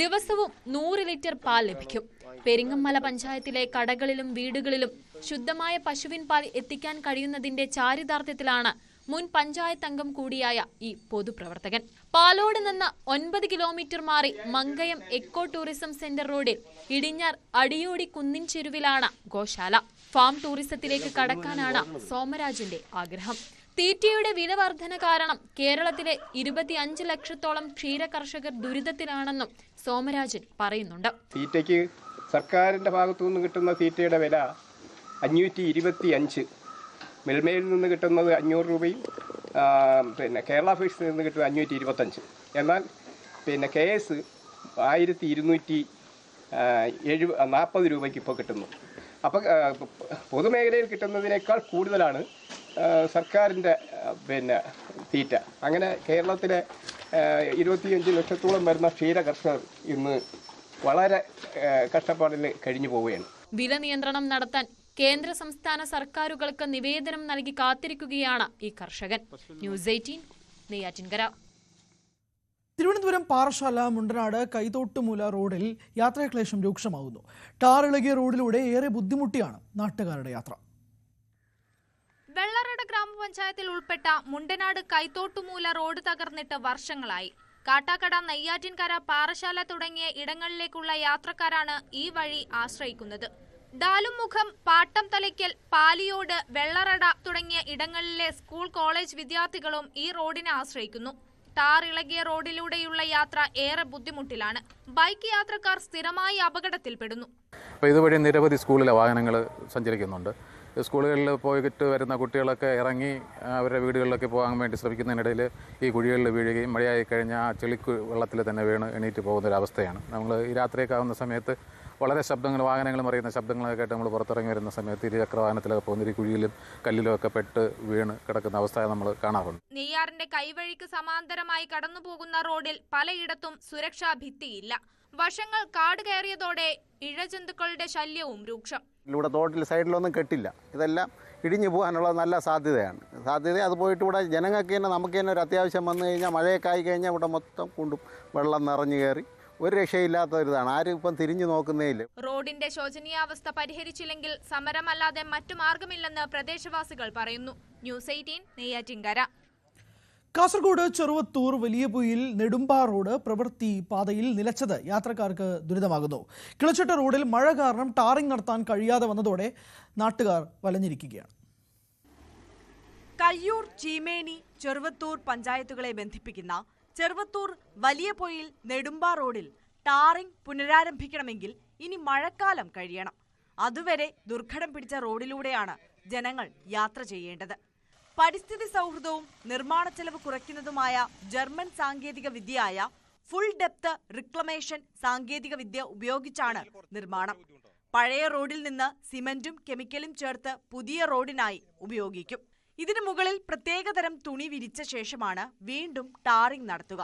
ദിവസവും 100 ലിറ്റർ പാൽ ലഭിക്കും. പെരിങ്ങമല പഞ്ചായത്തിലെ കടകളിലും വീടുകളിലും ശുദ്ധമായ പശുവിൻ പാൽ എത്തിക്കാൻ കഴിയുന്നതിന്റെ ചാരിതാർത്ഥ്യത്തിലാണ് മുൻ പഞ്ചായത്ത് അംഗം കൂടിയായ ഈ പൊതുപ്രവർത്തകൻ. പാലോട് നിന്ന് 9 കിലോമീറ്റർ മാറി മങ്കയം എക്കോ ടൂറിസം സെന്റർ റോഡിൽ ഇടിഞ്ഞാർ അടിയോടി കുന്നിൻ ചെരുവിലാണ് ഗോശാല. ഫാം ടൂറിസത്തിലേക്ക് കടക്കാനാണ് സോമരാജന്റെ ആഗ്രഹം. തീറ്റയുടെ വില വർധന കാരണം കേരളത്തിലെ 25 ലക്ഷത്തോളം ക്ഷീര കർഷകർ ദുരിതത്തിലാണെന്നും സോമരാജൻ പറയുന്നുണ്ട്. തീറ്റയ്ക്ക് സർക്കാരിന്റെ ഭാഗത്തു നിന്ന് കിട്ടുന്ന തീറ്റയുടെ വില 525, മിൽമയിൽ നിന്ന് കിട്ടുന്നത് 500 രൂപയും പിന്നെ കേരള ഫീഡ്സിൽ നിന്ന് കിട്ടുന്നത് 525. എന്നാൽ പിന്നെ KS 1240 രൂപയ്ക്ക് ഇപ്പോൾ കിട്ടുന്നു. അപ്പോൾ പൊതുമേഖലയിൽ കിട്ടുന്നതിനേക്കാൾ കൂടുതലാണ് സർക്കാരിൻ്റെ പിന്നെ തീറ്റ. അങ്ങനെ കേരളത്തിലെ 25 ലക്ഷത്തോളം വരുന്ന ക്ഷീര കർഷകർ ഇന്ന് വളരെ കഷ്ടപ്പാടിൽ കഴിഞ്ഞു പോവുകയാണ്. വില നിയന്ത്രണം നടത്താൻ കേന്ദ്ര സംസ്ഥാന സർക്കാരുകൾക്ക് നിവേദനം നൽകി കാത്തിരിക്കുകയാണ് ഈ കർഷകൻ. ന്യൂസ് 18 നെയ്യാറ്റിൻകര. തിരുവനന്തപുരം പാറശാല മുണ്ടനാട് കൈതോട്ടുമൂല റോഡിൽ യാത്രാക്ലേശം രൂക്ഷമാകുന്നു. ടാറിളകിയ റോഡിലൂടെ ഏറെ ബുദ്ധിമുട്ടിയാണ് നാട്ടുകാരുടെ യാത്ര. വെള്ളറട ഗ്രാമപഞ്ചായത്തിൽ ഉൾപ്പെട്ട മുണ്ടനാട് കൈതോട്ടുമൂല റോഡ് തകർന്നിട്ട് വർഷങ്ങളായി. കാട്ടാക്കട, നെയ്യാറ്റിൻകര, പാറശാല തുടങ്ങിയ ഇടങ്ങളിലേക്കുള്ള യാത്രക്കാരാണ് ഈ വഴി ആശ്രയിക്കുന്നത്. ഡാലുമുഖം, പാട്ടം തലയ്ക്കൽ, പാലിയോട്, വെള്ളറട തുടങ്ങിയ ഇടങ്ങളിലെ സ്കൂൾ, കോളേജ് വിദ്യാർത്ഥികളും ഈ റോഡിനെ ആശ്രയിക്കുന്നു. ടാറിളകിയ റോഡിലൂടെയുള്ള യാത്ര ഏറെ ബുദ്ധിമുട്ടിലാണ്. ബൈക്ക് യാത്രക്കാർ സ്ഥിരമായി അപകടത്തിൽപ്പെടുന്നു. ഇതുവഴി നിരവധി സ്കൂളിലെ വാഹനങ്ങൾ സഞ്ചരിക്കുന്നുണ്ട്. സ്കൂളുകളിൽ പോയിട്ട് വരുന്ന കുട്ടികളൊക്കെ ഇറങ്ങി അവരുടെ വീടുകളിലൊക്കെ പോകാൻ വേണ്ടി ശ്രമിക്കുന്നതിനിടയിൽ ഈ കുഴികളിൽ വീഴുകയും മഴയായി കഴിഞ്ഞാൽ ആ ചെളിക്ക് വെള്ളത്തിൽ തന്നെ വീണ് എണീറ്റ് പോകുന്നൊരവസ്ഥയാണ്. നമ്മൾ ഈ രാത്രിയൊക്കെ ആവുന്ന സമയത്ത് വളരെ ശബ്ദങ്ങൾ, വാഹനങ്ങൾ മറിയുന്ന ശബ്ദങ്ങളൊക്കെ കേട്ട് നമ്മൾ പുറത്തിറങ്ങി വരുന്ന സമയത്ത് ഇരുചക്ര വാഹനത്തിലൊക്കെ പോകുന്ന ഈ കുഴിയിലും കല്ലിലും ഒക്കെ പെട്ട് വീണ് കിടക്കുന്ന അവസ്ഥ നമ്മൾ കാണാറുണ്ട്. നെയ്യാറിന്റെ കൈവഴിക്ക് സമാന്തരമായി കടന്നുപോകുന്ന റോഡിൽ പലയിടത്തും സുരക്ഷാ ഭിത്തിയില്ല. വശങ്ങൾ കാട് കയറിയതോടെ ഇഴജന്തുക്കളുടെ ശല്യവും രൂക്ഷം. ഇവിടെ തോട്ടിൽ സൈഡിലൊന്നും കെട്ടില്ല. ഇതെല്ലാം ഇടിഞ്ഞു പോകാനുള്ള നല്ല സാധ്യത. അത് പോയിട്ട് ഇവിടെ ജനങ്ങൾക്ക് തന്നെ നമുക്ക് തന്നെ ഒരു അത്യാവശ്യം വന്നു കഴിഞ്ഞാൽ മഴയൊക്കെ ആയി കഴിഞ്ഞാൽ ഇവിടെ മൊത്തം കൊണ്ടും വെള്ളം നിറഞ്ഞു കയറി ഒരു രക്ഷയില്ലാത്ത ഒരിതാണ്. ആരും ഇപ്പം തിരിഞ്ഞു നോക്കുന്നേ ഇല്ല. റോഡിന്റെ ശോചനീയാവസ്ഥ പരിഹരിച്ചില്ലെങ്കിൽ സമരമല്ലാതെ മറ്റു മാർഗമില്ലെന്ന് പ്രദേശവാസികൾ പറയുന്നു. ന്യൂസ് 18 നെയ്യാറ്റിൻകര. കാസർഗോഡ് ചെറുവത്തൂർ വലിയപുയിൽ നെടുമ്പാ റോഡ് പ്രവൃത്തി പാതയിൽ നിലച്ചത് യാത്രക്കാർക്ക് ദുരിതമാകുന്നു. കിളച്ചിട്ട റോഡിൽ മഴ കാരണം ടാറിംഗ് നടത്താൻ കഴിയാതെ വന്നതോടെ നാട്ടുകാർ വലഞ്ഞിരിക്കുകയാണ്. കയ്യൂർ, ചീമേനി, ചെറുവത്തൂർ പഞ്ചായത്തുകളെ ബന്ധിപ്പിക്കുന്ന ചെറുവത്തൂർ വലിയപൊയിൽ നെടുമ്പാ റോഡിൽ ടാറിംഗ് പുനരാരംഭിക്കണമെങ്കിൽ ഇനി മഴക്കാലം കഴിയണം. അതുവരെ ദുർഘടം പിടിച്ച റോഡിലൂടെയാണ് ജനങ്ങൾ യാത്ര ചെയ്യേണ്ടത്. പരിസ്ഥിതി സൗഹൃദവും നിർമ്മാണ ചെലവ് കുറയ്ക്കുന്നതുമായ ജർമ്മൻ സാങ്കേതിക വിദ്യയായ ഫുൾ ഡെപ്ത് റിക്ലമേഷൻ സാങ്കേതിക വിദ്യ ഉപയോഗിച്ചാണ് നിർമ്മാണം. പഴയ റോഡിൽ നിന്ന് സിമന്റും കെമിക്കലും ചേർത്ത് പുതിയ റോഡിനായി ഉപയോഗിക്കും. ഇതിനു മുകളിൽ പ്രത്യേകതരം തുണി വിരിച്ച ശേഷമാണ് വീണ്ടും ടാറിംഗ് നടത്തുക.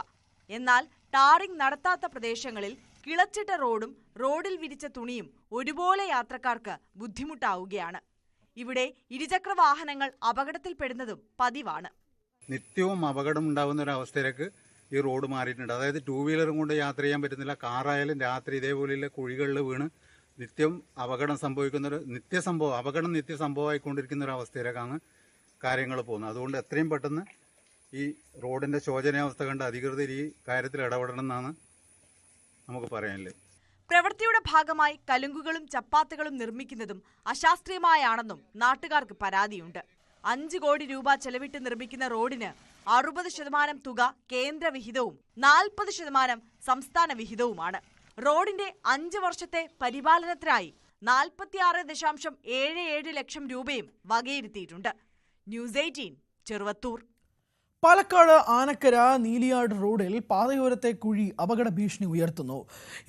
എന്നാൽ ടാറിംഗ് നടത്താത്ത പ്രദേശങ്ങളിൽ കിളച്ചിട്ട റോഡും റോഡിൽ വിരിച്ച തുണിയും ഒരുപോലെ യാത്രക്കാർക്ക് ബുദ്ധിമുട്ടാവുകയാണ്. ഇവിടെ ഇരുചക്ര വാഹനങ്ങൾ അപകടത്തിൽപ്പെടുന്നതും പതിവാണ്. നിത്യവും അപകടം ഉണ്ടാകുന്ന ഒരു അവസ്ഥയിലേക്ക് ഈ റോഡ് മാറിയിട്ടുണ്ട്. അതായത് 2 വീലറും കൊണ്ട് യാത്ര ചെയ്യാൻ പറ്റുന്നില്ല. കാറായാലും രാത്രി ഇതേപോലെയുള്ള കുഴികളിൽ വീണ് നിത്യം അപകടം സംഭവിക്കുന്നൊരു അപകടം നിത്യസംഭവമായിക്കൊണ്ടിരിക്കുന്ന ഒരു അവസ്ഥയിലേക്കാണ് കാര്യങ്ങൾ പോകുന്നത്. അതുകൊണ്ട് എത്രയും പെട്ടെന്ന് ഈ റോഡിൻ്റെ ശോചനീയാവസ്ഥ കണ്ട് അധികൃതർ ഈ കാര്യത്തിൽ ഇടപെടണം എന്നാണ് നമുക്ക് പറയാനുള്ളത്. പ്രവൃത്തിയുടെ ഭാഗമായി കലുങ്കുകളും ചപ്പാത്തുകളും നിർമ്മിക്കുന്നതും അശാസ്ത്രീയമായാണെന്നും നാട്ടുകാർക്ക് പരാതിയുണ്ട്. 5 കോടി രൂപ ചെലവിട്ട് നിർമ്മിക്കുന്ന റോഡിന് 60% തുക കേന്ദ്ര വിഹിതവും 40% സംസ്ഥാന വിഹിതവുമാണ്. റോഡിന്റെ 5 വർഷത്തെ പരിപാലനത്തിനായി 46.77 ലക്ഷം രൂപയും വകയിരുത്തിയിട്ടുണ്ട്. ന്യൂസ് 18 ചെറുവത്തൂർ. പാലക്കാട് ആനക്കര നീലിയാട് റോഡിൽ പാതയോരത്തെ കുഴി അപകട ഭീഷണി ഉയർത്തുന്നു.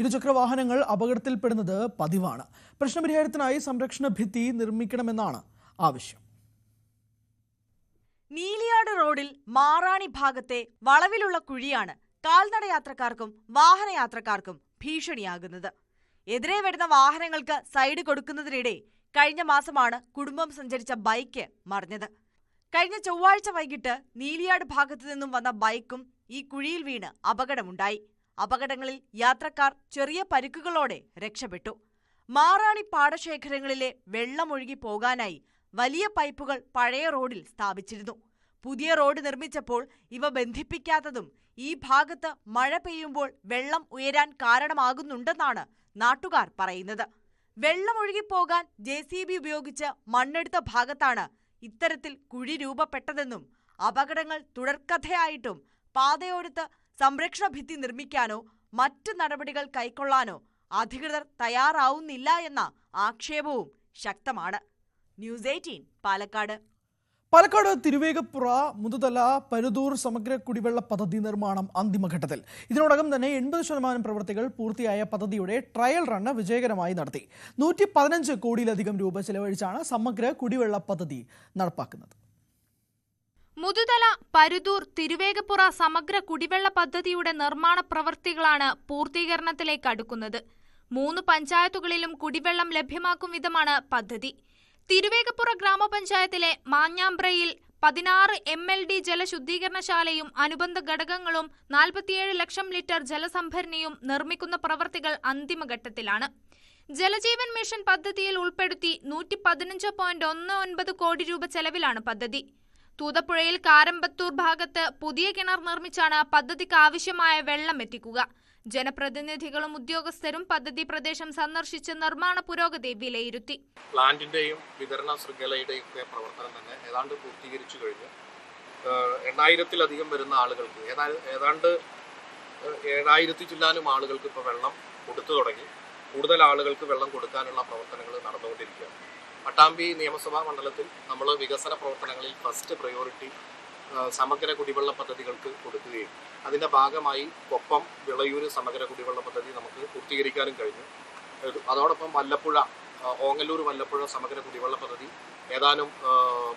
ഇരുചക്ര വാഹനങ്ങൾ അപകടത്തിൽപ്പെടുന്നത് പതിവാണ്. പ്രശ്നപരിഹാരത്തിനായി സംരക്ഷണ ഭിത്തി നിർമ്മിക്കണമെന്നാണ് ആവശ്യം. നീലിയാട് റോഡിൽ മാറാണി ഭാഗത്തെ വളവിലുള്ള കുഴിയാണ് കാൽനട യാത്രക്കാർക്കും വാഹനയാത്രക്കാർക്കും ഭീഷണിയാകുന്നത്. എതിരെ വരുന്ന വാഹനങ്ങൾക്ക് സൈഡ് കൊടുക്കുന്നതിനിടെ കഴിഞ്ഞ മാസമാണ് കുടുംബം സഞ്ചരിച്ച ബൈക്ക് മറിഞ്ഞത്. കഴിഞ്ഞ ചൊവ്വാഴ്ച വൈകിട്ട് നീലിയാട് ഭാഗത്തു നിന്നും വന്ന ബൈക്കും ഈ കുഴിയിൽ വീണ് അപകടമുണ്ടായി. അപകടങ്ങളിൽ യാത്രക്കാർ ചെറിയ പരിക്കുകളോടെ രക്ഷപ്പെട്ടു. മാറാണി പാടശേഖരങ്ങളിലെ വെള്ളമൊഴുകി പോകാനായി വലിയ പൈപ്പുകൾ പഴയ റോഡിൽ സ്ഥാപിച്ചിരുന്നു. പുതിയ റോഡ് നിർമ്മിച്ചപ്പോൾ ഇവ ബന്ധിപ്പിക്കാത്തതും ഈ ഭാഗത്ത് മഴ പെയ്യുമ്പോൾ വെള്ളം ഉയരാൻ കാരണമാകുന്നുണ്ടെന്നാണ് നാട്ടുകാർ പറയുന്നത്. വെള്ളമൊഴുകിപ്പോകാൻ JCB ഉപയോഗിച്ച് മണ്ണെടുത്ത ഭാഗത്താണ് ഇത്തരത്തിൽ കുഴി രൂപപ്പെട്ടതെന്നും അപകടങ്ങൾ തുടർക്കഥയായിട്ടും പാതയോരത്ത് സംരക്ഷണ ഭിത്തി നിർമ്മിക്കാനോ മറ്റ് നടപടികൾ കൈക്കൊള്ളാനോ അധികൃതർ തയ്യാറാവുന്നില്ല എന്ന ആക്ഷേപവും ശക്തമാണ്. ന്യൂസ് 18 പാലക്കാട്. പാലക്കാട് തിരുവേഗപ്പുറ മുതുതല പരുതൂർ സമഗ്ര കുടിവെള്ള പദ്ധതി നിർമ്മാണം അന്തിമഘട്ടത്തിൽ. ഇതിനോടകം തന്നെ 80% പ്രവൃത്തികൾ പൂർത്തിയായ പദ്ധതിയുടെ ട്രയൽ റണ്ണ് വിജയകരമായി നടത്തി. 115 കോടിയിലധികം രൂപ ചെലവഴിച്ചാണ് സമഗ്ര കുടിവെള്ള പദ്ധതി നടപ്പാക്കുന്നത്. മുതുതല പരുതൂർ തിരുവേഗപ്പുറ സമഗ്ര കുടിവെള്ള പദ്ധതിയുടെ നിർമ്മാണ പ്രവൃത്തികളാണ് പൂർത്തീകരണത്തിലേക്ക് അടുക്കുന്നത്. 3 പഞ്ചായത്തുകളിലും കുടിവെള്ളം ലഭ്യമാക്കും വിധമാണ് പദ്ധതി. തിരുവേഗപ്പുറ ഗ്രാമപഞ്ചായത്തിലെ മാഞ്ഞാമ്പ്രയിൽ 16 MLD ജലശുദ്ധീകരണശാലയും അനുബന്ധ ഘടകങ്ങളും 47 ലക്ഷം ലിറ്റർ ജലസംഭരണിയും നിർമ്മിക്കുന്ന പ്രവൃത്തികൾ അന്തിമഘട്ടത്തിലാണ്. ജലജീവൻ മിഷൻ പദ്ധതിയിൽ ഉൾപ്പെടുത്തി 115.19 കോടി രൂപ ചെലവിലാണ് പദ്ധതി. തൂതപ്പുഴയിൽ കാരമ്പത്തൂർ ഭാഗത്ത് പുതിയ കിണർ നിർമ്മിച്ചാണ് പദ്ധതിക്ക് ആവശ്യമായ വെള്ളം എത്തിക്കുക. ജനപ്രതിനിധികളും ഉദ്യോഗസ്ഥരും പദ്ധതി പ്രദേശം സന്ദർശിച്ച് നിർമ്മാണ പുരോഗതി വിലയിരുത്തി. പ്ലാന്റിന്റെയും വിതരണ ശൃംഖലയുടെയും ഒക്കെ പ്രവർത്തനം തന്നെ ഏതാണ്ട് പൂർത്തീകരിച്ചു കഴിഞ്ഞു. 8000-ലധികം വരുന്ന ആളുകൾക്ക് ഏതാണ്ട് 7000 ചില്ലാനും ആളുകൾക്ക് ഇപ്പോൾ വെള്ളം കൊടുത്തു തുടങ്ങി. കൂടുതൽ ആളുകൾക്ക് വെള്ളം കൊടുക്കാനുള്ള പ്രവർത്തനങ്ങൾ നടന്നുകൊണ്ടിരിക്കുകയാണ്. പട്ടാമ്പി നിയമസഭാ മണ്ഡലത്തിൽ നമ്മൾ വികസന പ്രവർത്തനങ്ങളിൽ ഫസ്റ്റ് പ്രയോറിറ്റി സമഗ്ര കുടിവെള്ള പദ്ധതികൾക്ക് കൊടുക്കുകയും അതിൻ്റെ ഭാഗമായി കൊപ്പം വിളയൂര് സമഗ്ര കുടിവെള്ള പദ്ധതി നമുക്ക് പൂർത്തീകരിക്കാനും കഴിഞ്ഞു. അതോടൊപ്പം വല്ലപ്പുഴ ഓങ്ങല്ലൂർ വല്ലപ്പുഴ സമഗ്ര കുടിവെള്ള പദ്ധതി ഏതാനും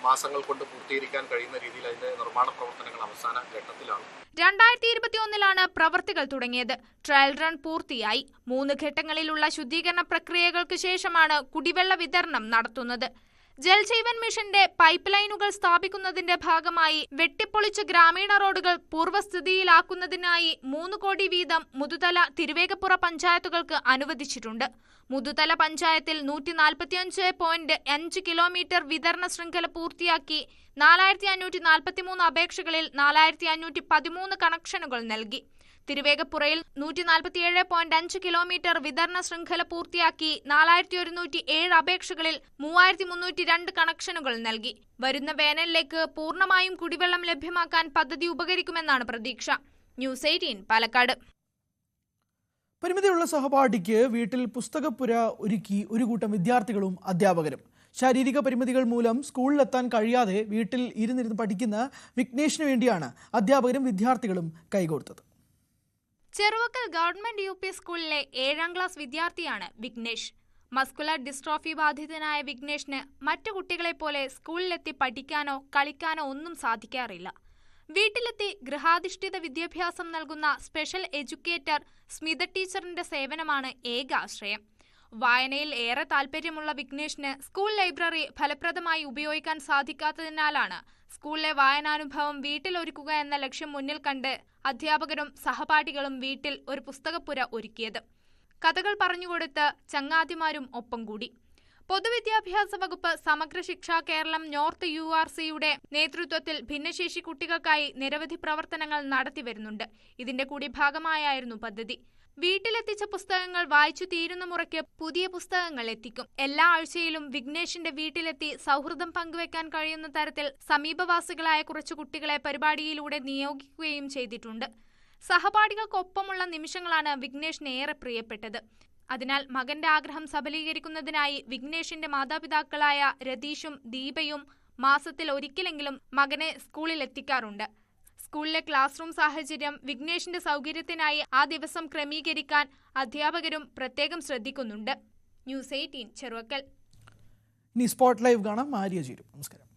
മാസങ്ങൾ കൊണ്ട് പൂർത്തീകരിക്കാൻ കഴിയുന്ന രീതിയിൽ അതിന്റെ നിർമ്മാണ പ്രവർത്തനങ്ങൾ അവസാന ഘട്ടത്തിലാണ്. 2021 പ്രവൃത്തികൾ തുടങ്ങിയത്. ട്രയൽ റൺ പൂർത്തിയായി. 3 ഘട്ടങ്ങളിലുള്ള ശുദ്ധീകരണ പ്രക്രിയകൾക്ക് ശേഷമാണ് കുടിവെള്ള വിതരണം നടത്തുന്നത്. ജൽജീവൻ മിഷന്റെ പൈപ്പ് ലൈനുകൾ സ്ഥാപിക്കുന്നതിന്റെ ഭാഗമായി വെട്ടിപ്പൊളിച്ച ഗ്രാമീണ റോഡുകൾ പൂർവ്വസ്ഥിതിയിലാക്കുന്നതിനായി 3 കോടി വീതം മുതുതല തിരുവേഗപ്പുറ പഞ്ചായത്തുകൾക്ക് അനുവദിച്ചിട്ടുണ്ട്. മുതുതല പഞ്ചായത്തിൽ 145.5 കിലോമീറ്റർ വിതരണ ശൃംഖല പൂർത്തിയാക്കി. 4543 അപേക്ഷകളിൽ 4513 കണക്ഷനുകൾ നൽകി. തിരുവേഗപ്പുറയിൽ 147.5 കിലോമീറ്റർ വിതരണ ശൃംഖല പൂർത്തിയാക്കി. 4107 അപേക്ഷകളിൽ 3302 കണക്ഷനുകൾ നൽകി. വരുന്ന വേനലിലേക്ക് പൂർണ്ണമായും കുടിവെള്ളം ലഭ്യമാക്കാൻ പദ്ധതി ഉപകരിക്കുമെന്നാണ് പ്രതീക്ഷ. ന്യൂസ് 18 പാലക്കാട്. പരിമിതിയുള്ള സഹപാഠിക്ക് വീട്ടിൽ പുസ്തകപ്പുര ഒരുക്കി ഒരു കൂട്ടം വിദ്യാർത്ഥികളും അധ്യാപകരും. ശാരീരിക പരിമിതികൾ മൂലം സ്കൂളിലെത്താൻ കഴിയാതെ വീട്ടിൽ ഇരുന്നിരുന്ന് പഠിക്കുന്ന വിഘ്നേഷിന് വേണ്ടിയാണ് അധ്യാപകരും വിദ്യാർത്ഥികളും കൈകോർത്തത്. ചെറുവക്കൽ ഗവൺമെന്റ് UP സ്കൂളിലെ 7ാം ക്ലാസ് വിദ്യാർത്ഥിയാണ് വിഘ്നേഷ്. മസ്കുലർ ഡിസ്ട്രോഫി ബാധിതനായ വിഘ്നേഷിന് മറ്റു കുട്ടികളെ പോലെ സ്കൂളിലെത്തി പഠിക്കാനോ കളിക്കാനോ ഒന്നും സാധിക്കാറില്ല. വീട്ടിലെത്തി ഗൃഹാധിഷ്ഠിത വിദ്യാഭ്യാസം നൽകുന്ന സ്പെഷ്യൽ എഡ്യൂക്കേറ്റർ സ്മിത ടീച്ചറിന്റെ സേവനമാണ് ഏക ആശ്രയം. വായനയിൽ ഏറെ താല്പര്യമുള്ള വിഘ്നേഷിന് സ്കൂൾ ലൈബ്രറി ഫലപ്രദമായി ഉപയോഗിക്കാൻ സാധിക്കാത്തതിനാലാണ് സ്കൂളിലെ വായനാനുഭവം വീട്ടിലൊരുക്കുക എന്ന ലക്ഷ്യം മുന്നിൽ കണ്ട് അധ്യാപകരും സഹപാഠികളും വീട്ടിൽ ഒരു പുസ്തകപ്പുര ഒരുക്കിയത്. കഥകൾ പറഞ്ഞുകൊടുത്ത് ചങ്ങാതിമാരും ഒപ്പം കൂടി. പൊതുവിദ്യാഭ്യാസ വകുപ്പ് സമഗ്ര ശിക്ഷ കേരളം നോർത്ത് URCയുടെ നേതൃത്വത്തിൽ ഭിന്നശേഷി കുട്ടികൾക്കായി നിരവധി പ്രവർത്തനങ്ങൾ നടത്തിവരുന്നുണ്ട്. ഇതിന്റെ കൂടി ഭാഗമായായിരുന്നു പദ്ധതി. വീട്ടിലെത്തിച്ച പുസ്തകങ്ങൾ വായിച്ചു തീരുന്ന മുറയ്ക്ക് പുതിയ പുസ്തകങ്ങൾ എത്തിക്കും. എല്ലാ ആഴ്ചയിലും വിഘ്നേഷിന്റെ വീട്ടിലെത്തി സൗഹൃദം പങ്കുവെക്കാൻ കഴിയുന്ന തരത്തിൽ സമീപവാസികളായ കുറച്ചു കുട്ടികളെ പരിപാടിയിലൂടെ നിയോഗിക്കുകയും ചെയ്തിട്ടുണ്ട്. സഹപാഠികൾക്കൊപ്പമുള്ള നിമിഷങ്ങളാണ് വിഘ്നേഷിന് ഏറെ പ്രിയപ്പെട്ടത്. അതിനാൽ മകന്റെ ആഗ്രഹം സബലീകരിക്കുന്നതിനായി വിഘ്നേഷിന്റെ മാതാപിതാക്കളായ രതീഷും ദീപയും മാസത്തിൽ ഒരിക്കലെങ്കിലും മകനെ സ്കൂളിൽ എത്തിക്കാറുണ്ട്. സ്കൂളിലെ ക്ലാസ് റൂം സാഹചര്യം വിഘ്നേഷിന്റെ സൗകര്യത്തിനായി ആ ദിവസം ക്രമീകരിക്കാൻ അധ്യാപകരും പ്രത്യേകം ശ്രദ്ധിക്കുന്നുണ്ട്. ന്യൂസ് 18 ചെറുവക്കൽ. ഇനി സ്പോട്ട് ലൈവ് കാണാം. ആര്യ ചേരും. നമസ്കാരം.